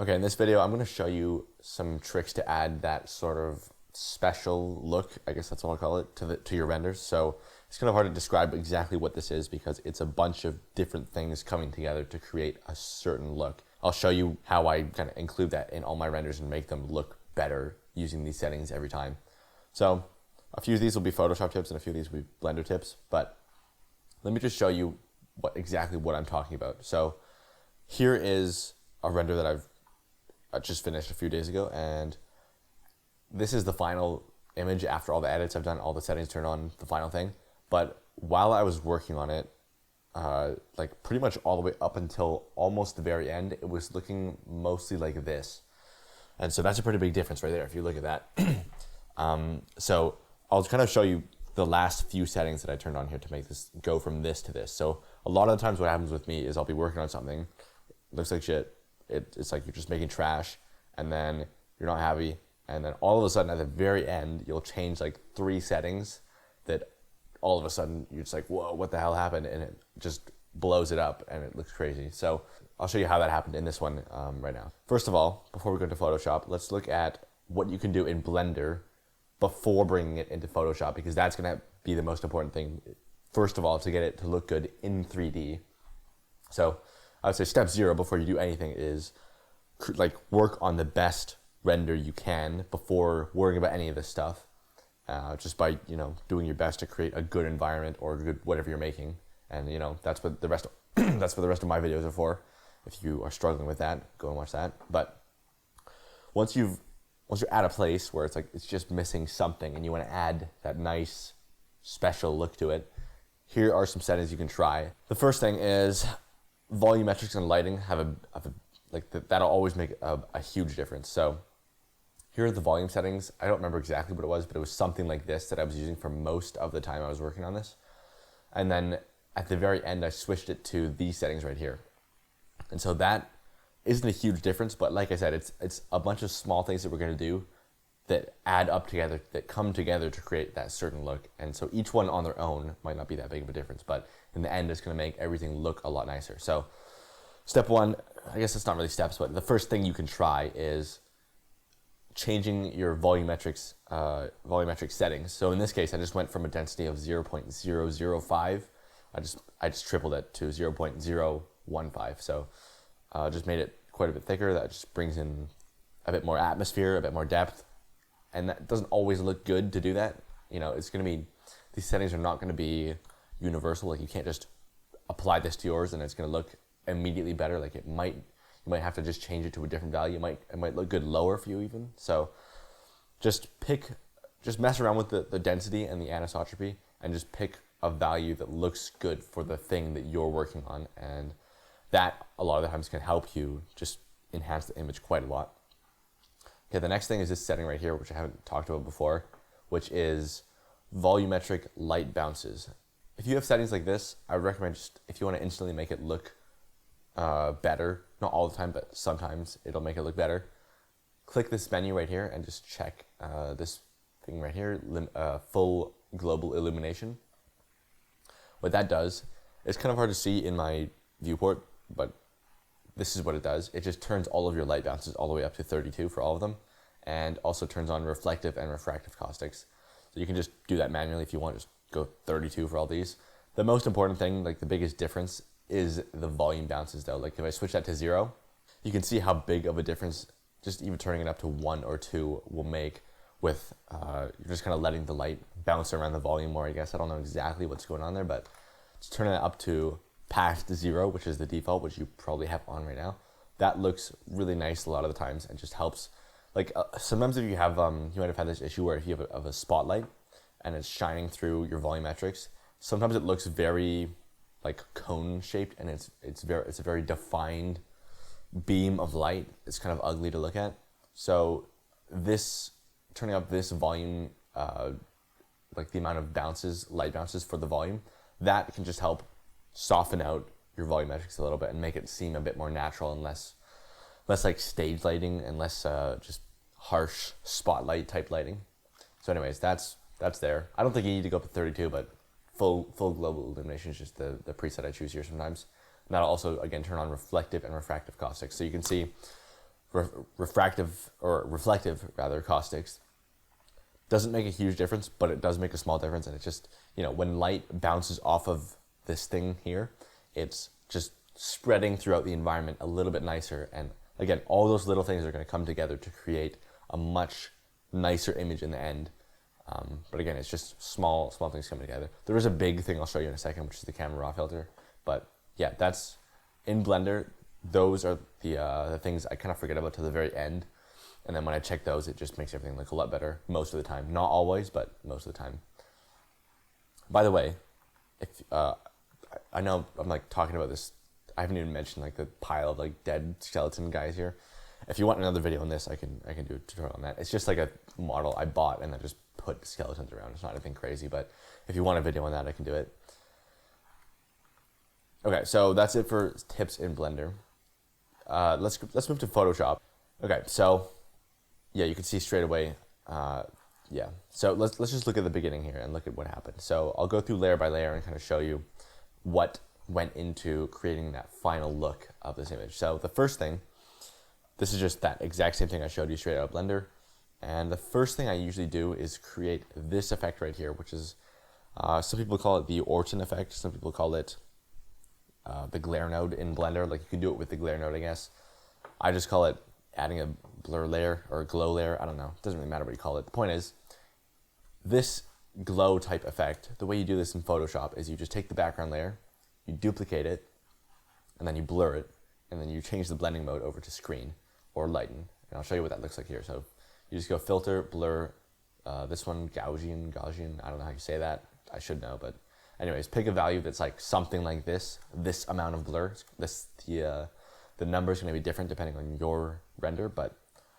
Okay, in this video, I'm going to show you some tricks to add that sort of special look, I guess that's what I'll call it, to your renders. So it's kind of hard to describe exactly what this is because it's a bunch of different things coming together to create a certain look. I'll show you how I kind of include that in all my renders and make them look better using these settings every time. So a few of these will be Photoshop tips and a few of these will be Blender tips, but let me just show you exactly what I'm talking about. So here is a render that I've just finished a few days ago, and this is the final image after all the edits I've done, all the settings turned on, the final thing. But while I was working on it, like pretty much all the way up until almost the very end, it was looking mostly like this. And so that's a pretty big difference right there if you look at that. So I'll kind of show you the last few settings that I turned on here to make this go from this to this. So a lot of the times what happens with me is I'll be working on something, looks like shit, it's like you're just making trash, and then you're not happy, and then all of a sudden at the very end you'll change like 3 settings that all of a sudden you're just like, whoa, what the hell happened, and it just blows it up and it looks crazy. So I'll show you how that happened in this one right now. First of all, before we go into Photoshop, let's look at what you can do in Blender before bringing it into Photoshop, because that's going to be the most important thing, first of all, to get it to look good in 3D. So I would say step 0 before you do anything is like work on the best render you can before worrying about any of this stuff. Just by, doing your best to create a good environment or good whatever you're making. And that's what the rest of, that's what the rest of my videos are for. If you are struggling with that, go and watch that. But once you're at a place where it's just missing something and you want to add that nice special look to it, here are some settings you can try. The first thing is volumetrics and lighting that'll always make a huge difference. So here are the volume settings. I don't remember exactly what it was, but it was something like this that I was using for most of the time I was working on this. And then at the very end, I switched it to these settings right here. And so that isn't a huge difference, but like I said, it's a bunch of small things that we're gonna do that add up together, that come together to create that certain look. And so each one on their own might not be that big of a difference, but in the end, it's gonna make everything look a lot nicer. So step 1, I guess it's not really steps, but the first thing you can try is changing your volumetric settings. So in this case, I just went from a density of 0.005. I just tripled it to 0.015. So just made it quite a bit thicker. That just brings in a bit more atmosphere, a bit more depth. And that doesn't always look good to do that. It's going to be, these settings are not going to be universal. Like you can't just apply this to yours and it's going to look immediately better. Like you might have to just change it to a different value. It might look good lower for you even. So just mess around with the density and the anisotropy and just pick a value that looks good for the thing that you're working on. And that a lot of the times can help you just enhance the image quite a lot. Okay, the next thing is this setting right here, which I haven't talked about before, which is volumetric light bounces. If you have settings like this, I would recommend just, if you want to instantly make it look better, not all the time, but sometimes it'll make it look better, click this menu right here and just check this thing right here, full global illumination. What that does, it's kind of hard to see in my viewport, but this is what it does. It just turns all of your light bounces all the way up to 32 for all of them, and also turns on reflective and refractive caustics. So you can just do that manually if you want, just go 32 for all these. The most important thing, like the biggest difference, is the volume bounces though. Like if I switch that to 0, you can see how big of a difference just even turning it up to 1 or 2 will make with, you're just kind of letting the light bounce around the volume more, I guess. I don't know exactly what's going on there, but just turning it up to past 0, which is the default, which you probably have on right now. That looks really nice a lot of the times and just helps. Like sometimes if you have, you might have had this issue where if you have a spotlight and it's shining through your volumetrics, sometimes it looks very like cone shaped and it's a very defined beam of light. It's kind of ugly to look at. So turning up this volume, like the amount of bounces, light bounces for the volume, that can just help soften out your volumetrics a little bit and make it seem a bit more natural and less like stage lighting and less just harsh spotlight type lighting. So anyways, that's there. I don't think you need to go up to 32, but full global illumination is just the preset I choose here sometimes. And that'll also, again, turn on reflective and refractive caustics. So you can see refractive or reflective rather caustics. Doesn't make a huge difference, but it does make a small difference. And it's just, when light bounces off of this thing here, it's just spreading throughout the environment a little bit nicer. And again, all those little things are going to come together to create a much nicer image in the end. But again, it's just small things coming together. There is a big thing I'll show you in a second, which is the camera raw filter. But yeah, that's in Blender. Those are the things I kind of forget about to the very end. And then when I check those, it just makes everything look a lot better most of the time. Not always, but most of the time. By the way, if I know I'm like talking about this, I haven't even mentioned like the pile of like dead skeleton guys here. If you want another video on this, I can do a tutorial on that. It's just like a model I bought and then just put skeletons around. It's not anything crazy, but if you want a video on that, I can do it. Okay, so that's it for tips in Blender. Let's move to Photoshop. Okay, so yeah, you can see straight away. Yeah, so let's just look at the beginning here and look at what happened. So I'll go through layer by layer and kind of show you what went into creating that final look of this image. So the first thing, this is just that exact same thing I showed you straight out of Blender. And the first thing I usually do is create this effect right here, which is, some people call it the Orton effect. Some people call it the glare node in Blender. Like you can do it with the glare node, I guess. I just call it adding a blur layer or a glow layer. I don't know. It doesn't really matter what you call it. The point is, this glow type effect, the way you do this in Photoshop is you just take the background layer, you duplicate it, and then you blur it, and then you change the blending mode over to screen or lighten. And I'll show you what that looks like here. So you just go filter, blur, this one, Gaussian, I don't know how you say that. I should know, but anyways, pick a value that's like something like this amount of blur. The number is going to be different depending on your render, but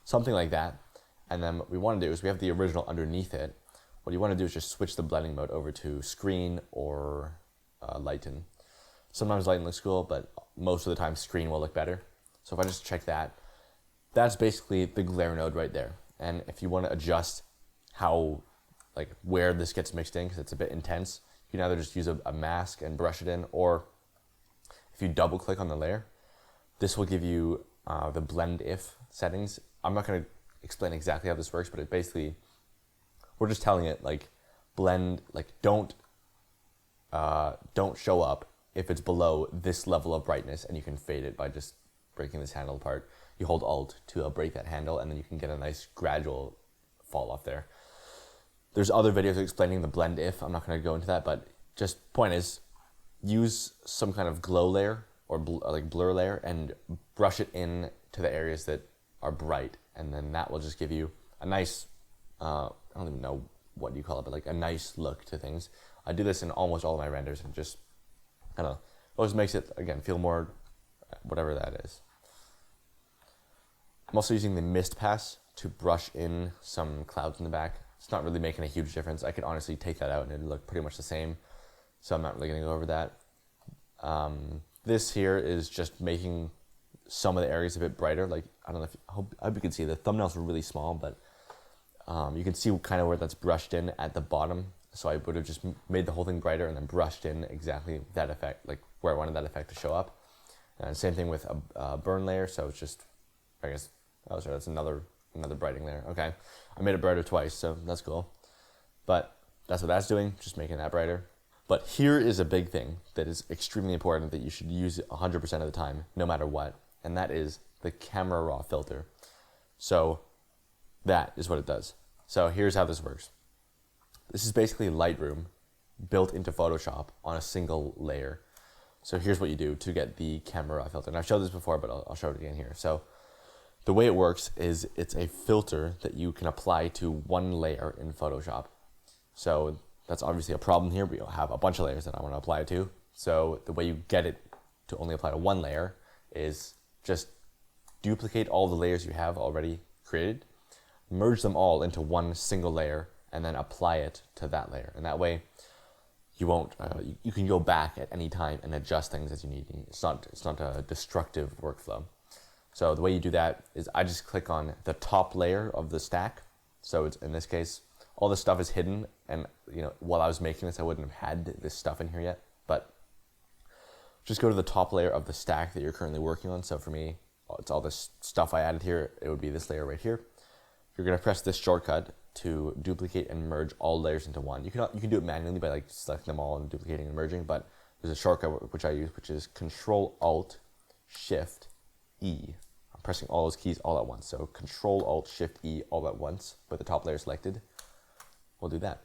something like that. And then what we want to do is we have the original underneath it. What you want to do is just switch the blending mode over to screen or lighten. Sometimes lighten looks cool, but most of the time screen will look better. So if I just check that, that's basically the glare node right there. And if you want to adjust how, like where this gets mixed in, because it's a bit intense, you can either just use a mask and brush it in, or if you double click on the layer, this will give you the blend if settings. I'm not going to explain exactly how this works, but it basically, we're just telling it like blend, like don't show up if it's below this level of brightness, and you can fade it by just breaking this handle apart. You hold Alt to break that handle, and then you can get a nice gradual fall off there. There's other videos explaining the blend if. I'm not going to go into that, but just point is, use some kind of glow layer or like blur layer and brush it in to the areas that are bright, and then that will just give you a nice, I don't even know what you call it, but like a nice look to things. I do this in almost all of my renders, and just, I don't know, always makes it, again, feel more, whatever that is. I'm also using the mist pass to brush in some clouds in the back. It's not really making a huge difference. I could honestly take that out and it'd look pretty much the same, so I'm not really going to go over that. This here is just making some of the areas a bit brighter. Like, I don't know if I hope you can see the thumbnails are really small, but you can see kind of where that's brushed in at the bottom. So I would have just made the whole thing brighter and then brushed in exactly that effect, like where I wanted that effect to show up. And same thing with a burn layer. So it's just, I guess, oh sorry, that's another brightening layer. Okay, I made it brighter twice, so that's cool. But that's what that's doing, just making that brighter. But here is a big thing that is extremely important that you should use 100% of the time, no matter what, and that is the camera raw filter. So that is what it does. So here's how this works. This is basically Lightroom built into Photoshop on a single layer. So here's what you do to get the camera raw filter. And I've showed this before, but I'll show it again here. So the way it works is it's a filter that you can apply to one layer in Photoshop. So that's obviously a problem here. We have a bunch of layers that I want to apply it to. So the way you get it to only apply to one layer is just duplicate all the layers you have already created, merge them all into one single layer, and then apply it to that layer. And that way you won't, you can go back at any time and adjust things as you need. It's not a destructive workflow. So the way you do that is I just click on the top layer of the stack. So it's, in this case, all this stuff is hidden, and while I was making this, I wouldn't have had this stuff in here yet, but just go to the top layer of the stack that you're currently working on. So for me, it's all this stuff I added here. It would be this layer right here. You're gonna press this shortcut to duplicate and merge all layers into one. You can do it manually by like selecting them all and duplicating and merging, but there's a shortcut which I use, which is Control Alt Shift E. I'm pressing all those keys all at once. So Control Alt Shift E all at once with the top layer selected. We'll do that.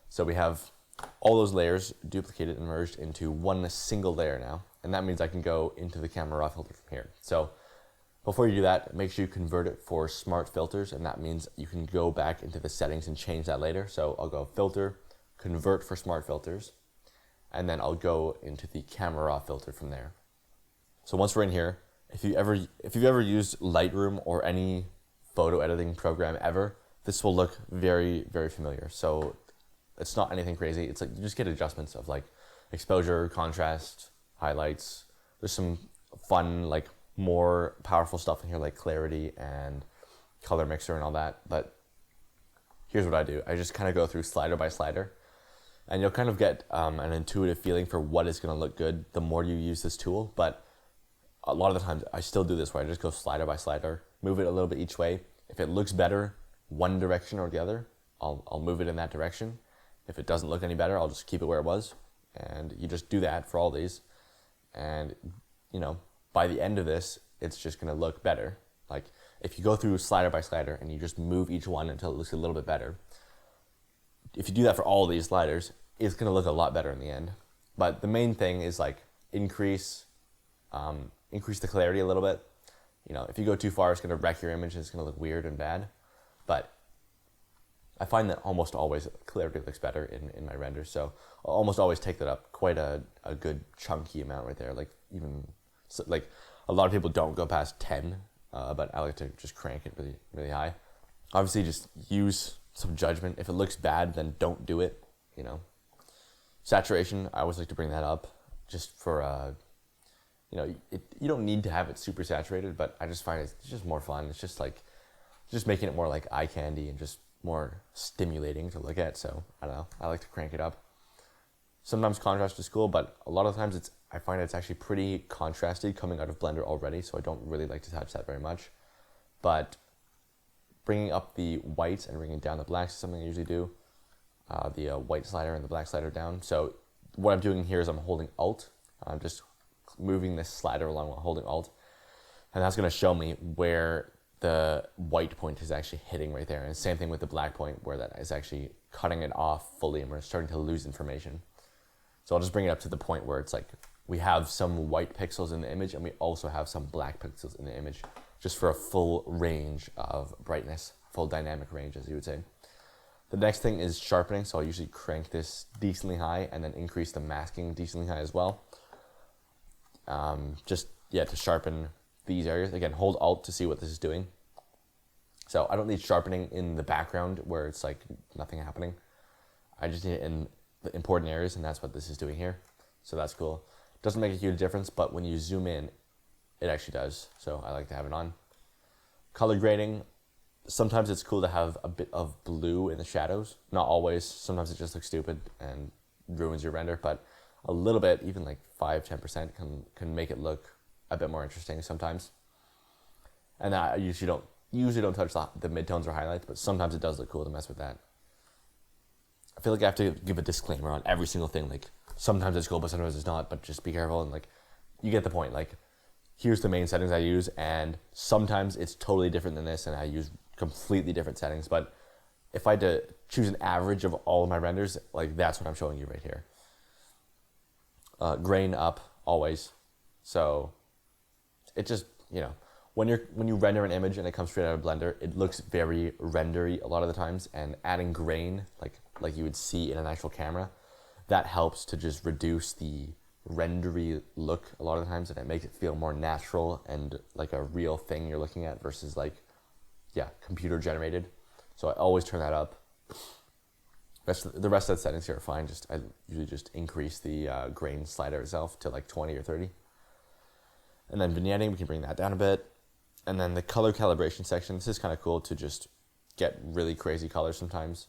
So we have all those layers duplicated and merged into one single layer now, and that means I can go into the camera raw filter from here. So before you do that, make sure you convert it for smart filters, and that means you can go back into the settings and change that later. So I'll go filter, convert for smart filters, and then I'll go into the camera raw filter from there. So once we're in here, if you've ever used Lightroom or any photo editing program ever, this will look very, very familiar. So it's not anything crazy. It's like you just get adjustments of like exposure, contrast, highlights. There's some fun, like more powerful stuff in here like clarity and color mixer and all that. But here's what I do. I just kind of go through slider by slider, and you'll kind of get an intuitive feeling for what is going to look good the more you use this tool. But a lot of the times I still do this where I just go slider by slider, move it a little bit each way. If it looks better one direction or the other, I'll move it in that direction. If it doesn't look any better, I'll just keep it where it was. And you just do that for all these. And, you know, by the end of this, it's just going to look better. Like if you go through slider by slider and you just move each one until it looks a little bit better, if you do that for all these sliders, it's going to look a lot better in the end. But the main thing is like increase the clarity a little bit. You know, if you go too far, it's going to wreck your image and it's going to look weird and bad. But I find that almost always clarity looks better in my renders. So I'll almost always take that up quite a good chunky amount right there. Like even, so like a lot of people don't go past 10, but I like to just crank it really, really high. Obviously just use some judgment. If it looks bad, then don't do it, you know. Saturation, I always like to bring that up just for, you know, you don't need to have it super saturated, but I just find it's just more fun. It's just like, just making it more like eye candy and just more stimulating to look at. So I don't know, I like to crank it up. Sometimes contrast is cool, but a lot of times I find it's actually pretty contrasted coming out of Blender already, so I don't really like to touch that very much. But bringing up the whites and bringing down the blacks is something I usually do. The white slider and the black slider down. So what I'm doing here is I'm holding Alt. I'm just moving this slider along while holding Alt, and that's going to show me where the white point is actually hitting right there. And same thing with the black point, where that is actually cutting it off fully and we're starting to lose information. So I'll just bring it up to the point where it's like we have some white pixels in the image and we also have some black pixels in the image, just for a full range of brightness, full dynamic range, as you would say. The next thing is sharpening. So I'll usually crank this decently high and then increase the masking decently high as well. To sharpen these areas. Again, hold Alt to see what this is doing. So I don't need sharpening in the background where it's like nothing happening. I just need it in the important areas, and that's what this is doing here. So that's cool. Doesn't make a huge difference, but when you zoom in, it actually does. So I like to have it on. Color grading. Sometimes it's cool to have a bit of blue in the shadows. Not always. Sometimes it just looks stupid and ruins your render, but a little bit, even like 5-10% can make it look a bit more interesting sometimes. And I usually don't touch the midtones or highlights, but sometimes it does look cool to mess with that. I feel like I have to give a disclaimer on every single thing. Like sometimes it's cool, but sometimes it's not, but just be careful. And like, you get the point. Like here's the main settings I use, and sometimes it's totally different than this and I use completely different settings. But if I had to choose an average of all of my renders, like that's what I'm showing you right here. Grain up always. So it just, you know, when you render an image and it comes straight out of Blender, it looks very rendery a lot of the times, and adding grain like you would see in an actual camera, that helps to just reduce the rendery look a lot of the times, and it makes it feel more natural and like a real thing you're looking at versus like, yeah, computer generated. So I always turn that up. The rest of the settings here are fine. I usually just increase the grain slider itself to like 20 or 30. And then vignetting, we can bring that down a bit. And then the color calibration section, this is kind of cool to just get really crazy colors sometimes.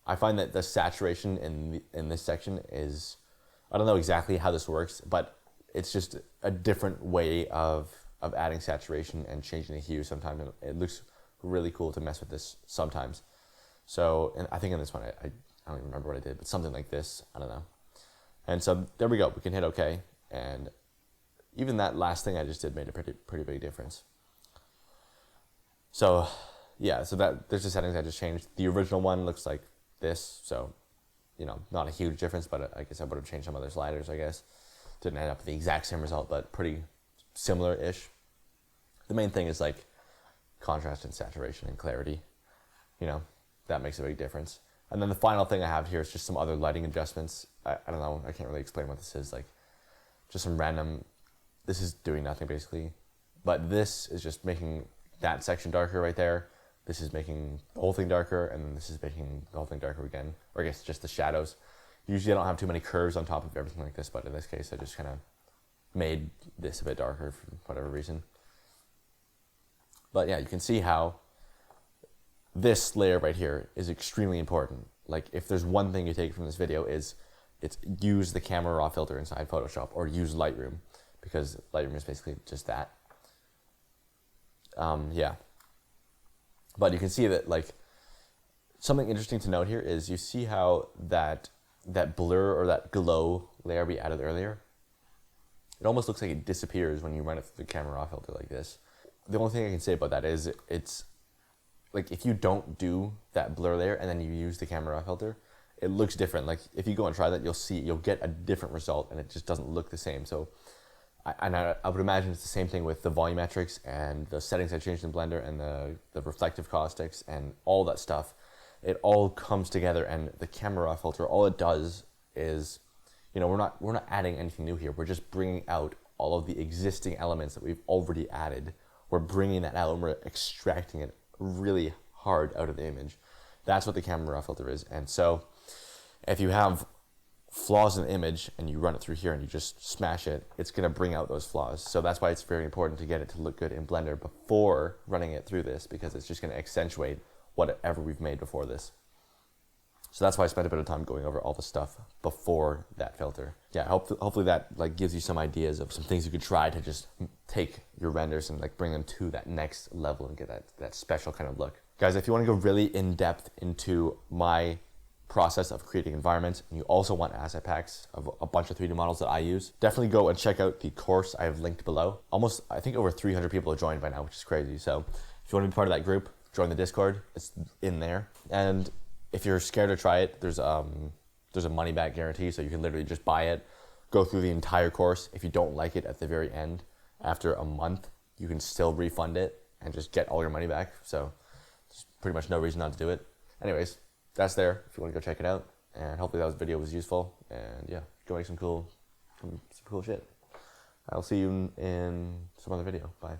I find that the saturation in this section is, I don't know exactly how this works, but it's just a different way of of adding saturation and changing the hue sometimes. And it looks really cool to mess with this sometimes. So, and I think in this one, I don't even remember what I did, but something like this, I don't know. And so there we go, we can hit okay. And even that last thing I just did made a pretty big difference. So yeah, so that there's the settings I just changed. The original one looks like this, so you know, not a huge difference, but I guess I would have changed some other sliders, I guess. Didn't end up with the exact same result, but pretty similar-ish. The main thing is like contrast and saturation and clarity. You know, that makes a big difference. And then the final thing I have here is just some other lighting adjustments. I don't know, I can't really explain what this is, like just some random, this is doing nothing basically, but this is just making that section darker right there. This is making the whole thing darker, and then this is making the whole thing darker again, or I guess just the shadows. Usually I don't have too many curves on top of everything like this, but in this case I just kind of made this a bit darker for whatever reason. But yeah, you can see how this layer right here is extremely important. Like if there's one thing you take from this video is it's use the camera raw filter inside Photoshop, or use Lightroom, because Lightroom is basically just that. Yeah. But you can see that like something interesting to note here is you see how that blur or that glow layer we added earlier, it almost looks like it disappears when you run it through the camera raw filter like this. The only thing I can say about that is it's like if you don't do that blur layer and then you use the camera raw filter, it looks different. Like if you go and try that, you'll get a different result, and it just doesn't look the same. So I would imagine it's the same thing with the volumetrics and the settings I changed in Blender and the reflective caustics and all that stuff. It all comes together, and the camera raw filter, all it does is, you know, we're not adding anything new here. We're just bringing out all of the existing elements that we've already added. We're bringing that out and we're extracting it really hard out of the image. That's what the camera raw filter is. And so if you have flaws in the image and you run it through here and you just smash it, it's going to bring out those flaws. So that's why it's very important to get it to look good in Blender before running it through this, because it's just going to accentuate whatever we've made before this. So that's why I spent a bit of time going over all the stuff before that filter. Yeah, hopefully that like gives you some ideas of some things you could try to just take your renders and like bring them to that next level and get that special kind of look. Guys, if you want to go really in depth into my process of creating environments, and you also want asset packs of a bunch of 3D models that I use, definitely go and check out the course I have linked below. Almost, I think over 300 people have joined by now, which is crazy. So if you want to be part of that group, join the Discord, it's in there. And if you're scared to try it, there's a money back guarantee, so you can literally just buy it, go through the entire course. If you don't like it at the very end, after a month, you can still refund it and just get all your money back. So there's pretty much no reason not to do it. Anyways, that's there if you want to go check it out, and hopefully that video was useful, and yeah, go make some cool shit. I'll see you in some other video. Bye.